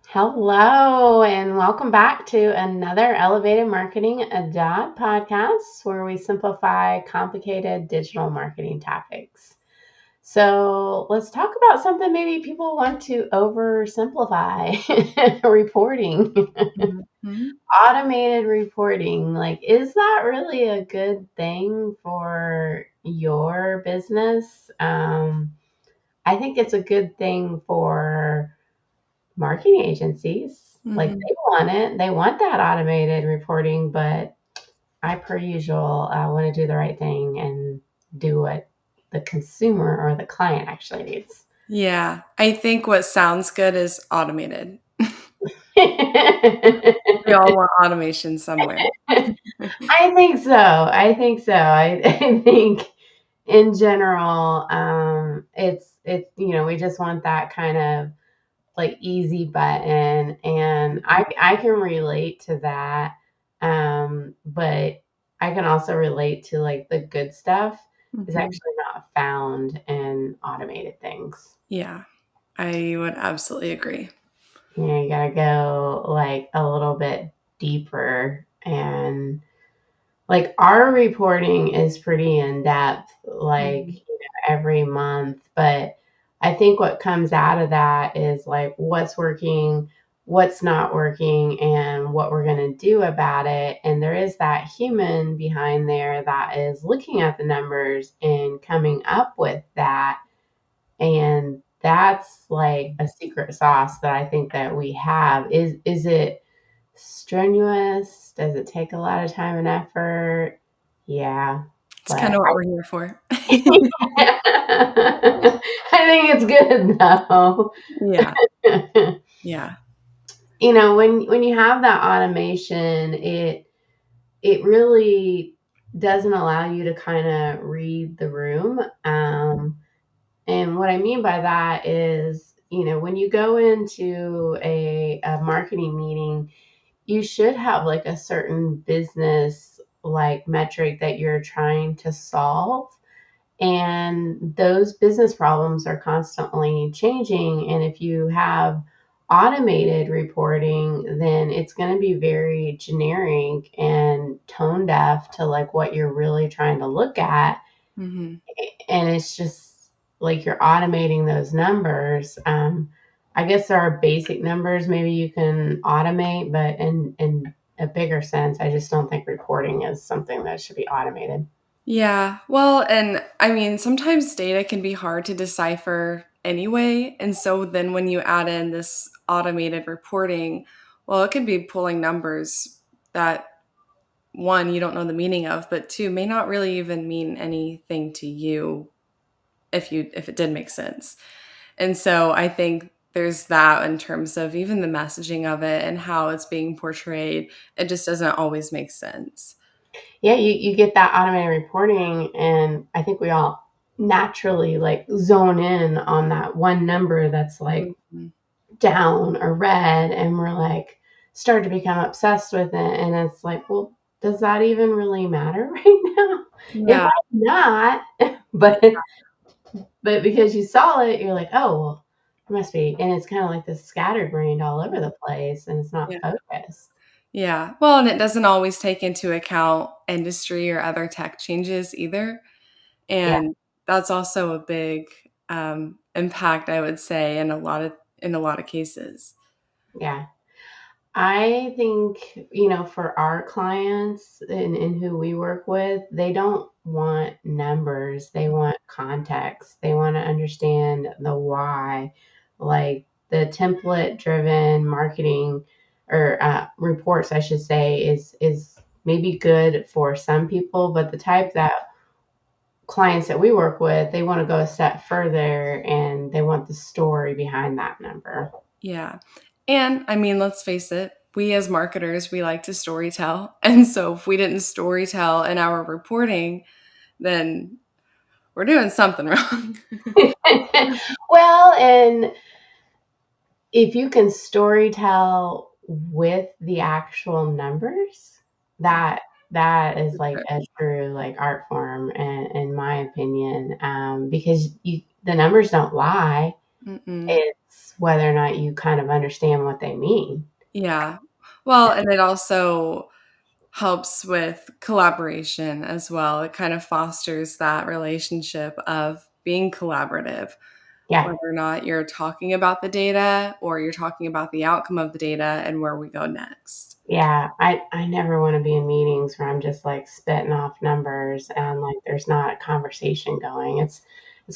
Hello, and welcome back to another Elevated Marketing Dot podcast where we simplify complicated digital marketing topics. So, let's talk about something maybe people want to oversimplify reporting, Mhm. automated reporting. Like, is that really a good thing for your business? I think it's a good thing for marketing agencies. Like Mhm. they want it. They want that automated reporting, but I, per usual, want to do the right thing and do what the consumer or the client actually needs. Yeah, I think what sounds good is automated. I We all want automation somewhere. think so. I think so. I think in general, it's we just want that kind of like easy button, and I can relate to that, but I can also relate to like the good stuff is Mhm. actually not found in automated things. Yeah, I would absolutely agree. You gotta go like a little bit deeper, and like our reporting is pretty in depth, like Mhm. every month. But I think what comes out of that is like what's working, what's not working, and what we're going to do about it. And there is that human behind there that is looking at the numbers and coming up with that. And that's like a secret sauce that I think that we have. Is it strenuous? Does it take a lot of time and effort? Yeah, It's but kinda what we're here for. I think it's good though. Yeah, yeah. When you have that automation, it really doesn't allow you to kind of read the room. And what I mean by that is, when you go into a marketing meeting, you should have like a certain business like metric that you're trying to solve. And those business problems are constantly changing. And if you have automated reporting, then it's going to be very generic and tone deaf to like what you're really trying to look at. Mhm. And it's just like you're automating those numbers. I guess there are basic numbers maybe you can automate, but in a bigger sense, I just don't think reporting is something that should be automated. Yeah, well, and I mean, sometimes data can be hard to decipher anyway, and so then when you add in this automated reporting, well, it could be pulling numbers that one, you don't know the meaning of, but two, may not really even mean anything to you if it did make sense. And so I think there's that in terms of even the messaging of it and how it's being portrayed. It just doesn't always make sense. Yeah, you get that automated reporting, and I think we all naturally like zone in on that one number that's like Mhm. down or red, and we're like start to become obsessed with it, and it's like, well, does that even really matter right now? It Yeah. might not, but because you saw it, you're like, oh, well, it must be. And it's kind of like this scatterbrained all over the place, and it's not Yeah. focused. Yeah. Well, and it doesn't always take into account industry or other tech changes either. Yeah, And that's also a big impact, I would say, in a lot of cases. yeah. I think, for our clients and who we work with, they don't want numbers. They want context. They want to understand the why. Like the template driven marketing or reports, I should say, is maybe good for some people, but the type that clients that we work with, they want to go a step further and they want the story behind that number. Yeah. And I mean, let's face it, we as marketers, we like to storytell. And so if we didn't storytell in our reporting, then we're doing something wrong. Well, and if you can story tell with the actual numbers, that that is like a true like art form in my opinion, because the numbers don't lie. Mm-mm. It's whether or not you kind of understand what they mean. Yeah. Well, and it also helps with collaboration as well. It kind of fosters that relationship of being collaborative, Yeah. whether or not you're talking about the data or you're talking about the outcome of the data and where we go next. Yeah, I never want to be in meetings where I'm just like spitting off numbers and like there's not a conversation going. It's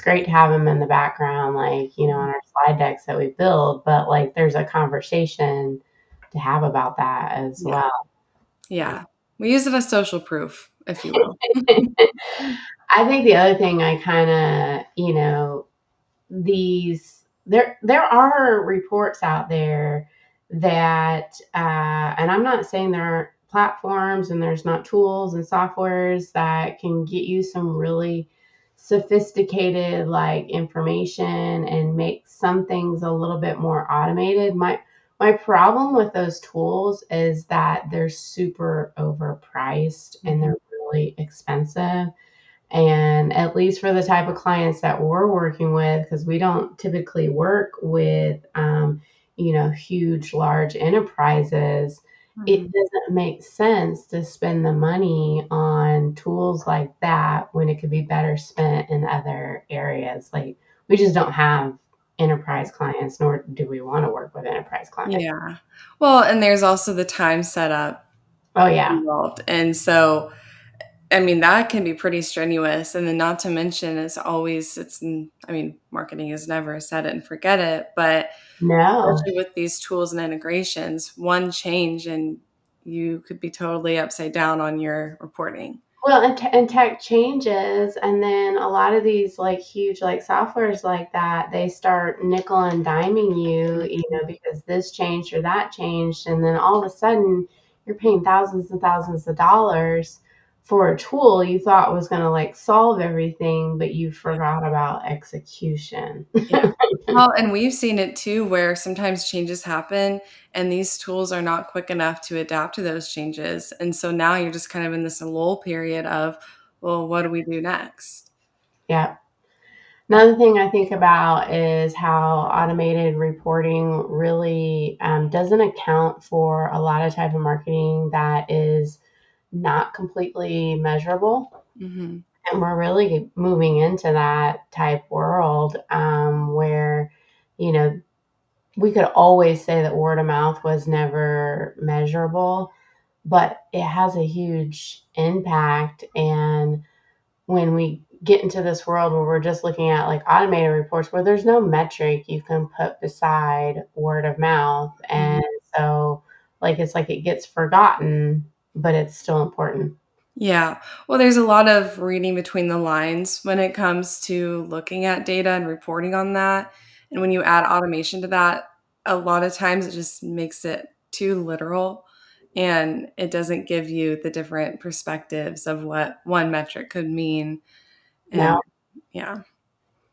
great to have them in the background, like, on our slide decks that we build, but like there's a conversation to have about that as Yeah. well. Yeah. We use it as social proof, if you will. I think the other thing I kind of, these there are reports out there that and I'm not saying there aren't platforms and there's not tools and softwares that can get you some really sophisticated like information and make some things a little bit more automated. My problem with those tools is that they're super overpriced and Mhm. they're really expensive, and at least for the type of clients that we're working with, because we don't typically work with, huge, large enterprises, it Mhm. doesn't make sense to spend the money on tools like that when it could be better spent in other areas. Like, we just don't have enterprise clients, nor do we want to work with enterprise clients. Yeah. Well, and there's also the time setup Oh, yeah. involved. And so, I mean, that can be pretty strenuous. And then, not to mention, it's always, I mean, marketing is never set it and forget it. But No. especially with these tools and integrations, one change and you could be totally upside down on your reporting. Well, and tech changes, and then a lot of these like huge like softwares like that, they start nickel and diming you, Mhm. because this changed or that changed, and then all of a sudden you're paying thousands and thousands of dollars for a tool you thought was going to like solve everything, but you forgot about execution. Yeah. Well, and we've seen it too where sometimes changes happen and these tools are not quick enough to adapt to those changes. And so now you're just kind of in this lull period of, well, what do we do next? Yeah. Another thing I think about is how automated reporting really doesn't account for a lot of type of marketing that is not completely measurable. Mhm. And we're really moving into that type world where, you know, we could always say that word of mouth was never measurable, but it has a huge impact. And when we get into this world where we're just looking at like automated reports where there's no metric you can put beside word of mouth, Mhm. and so like it's like it gets forgotten, but it's still important. Yeah. Well, there's a lot of reading between the lines when it comes to looking at data and reporting on that. And when you add automation to that, a lot of times it just makes it too literal and it doesn't give you the different perspectives of what one metric could mean. And No, yeah.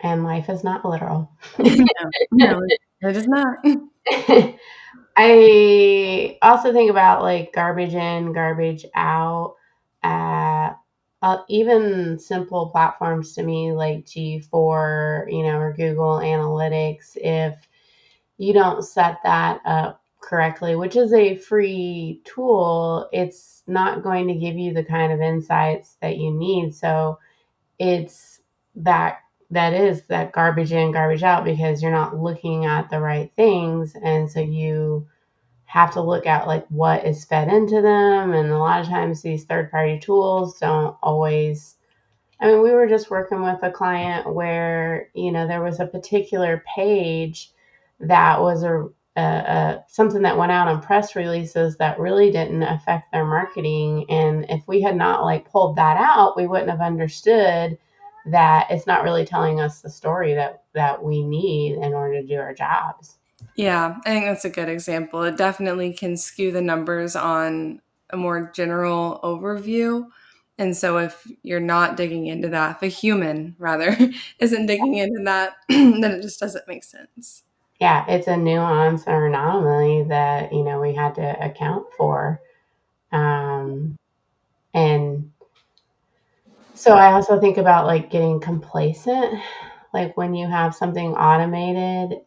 and life is not literal. No, no, it is not. I also think about like garbage in, garbage out. Uh, Even simple platforms to me like G4, or Google Analytics, if you don't set that up correctly, which is a free tool, it's not going to give you the kind of insights that you need. So it's that that is that garbage in, garbage out because you're not looking at the right things. And so you have to look at like what is fed into them. And a lot of times these third party tools don't always. I mean, we were just working with a client where, there was a particular page that was something that went out on press releases that really didn't affect their marketing. And if we had not like pulled that out, we wouldn't have understood that it's not really telling us the story that we need in order to do our jobs. Yeah, I think that's a good example. It definitely can skew the numbers on a more general overview. And so if you're not digging into that, if a human rather isn't digging into that, then it just doesn't make sense. Yeah, it's a nuance or anomaly that, we had to account for. Um, and so I also think about like getting complacent Like when you have something automated,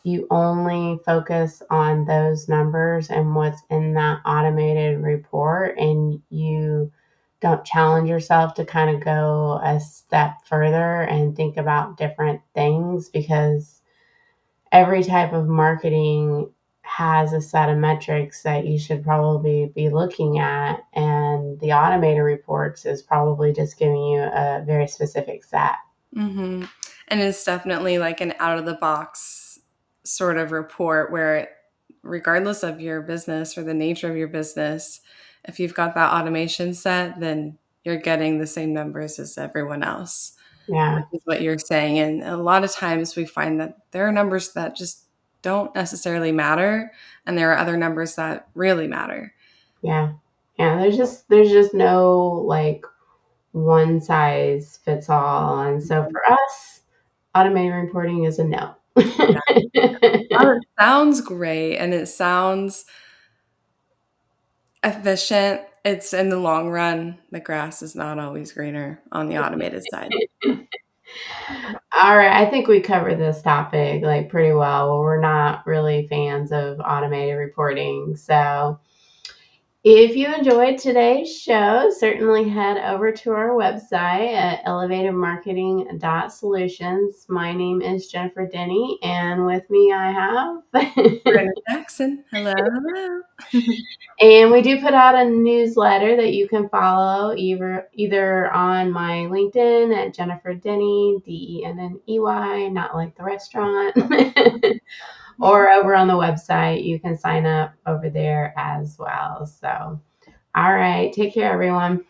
you only focus on those numbers and what's in that automated report, and you don't challenge yourself to kind of go a step further and think about different things, because every type of marketing has a set of metrics that you should probably be looking at, and the automated reports is probably just giving you a very specific set. Mhm. And it's definitely like an out of the box sort of report where, regardless of your business or the nature of your business, if you've got that automation set, then you're getting the same numbers as everyone else, Yeah, which is what you're saying. And a lot of times we find that there are numbers that just don't necessarily matter, and there are other numbers that really matter. yeah, yeah. There's just no like one size fits all, and so Mhm. for us, automated reporting is a no. Well, it sounds great and it sounds efficient. It's in the long run, the grass is not always greener on the automated side. All right, I think we covered this topic like pretty well. Well, we're not really fans of automated reporting. So, if you enjoyed today's show, certainly head over to our website at elevatedmarketing.solutions. My name is Jennifer Denny, and with me I have Brenda Jackson, hello, hello. and we do put out a newsletter that you can follow either on my LinkedIn at Jennifer Denny, Denney, not like the restaurant, or over on the website. You can sign up over there as well. So, all right, take care, everyone.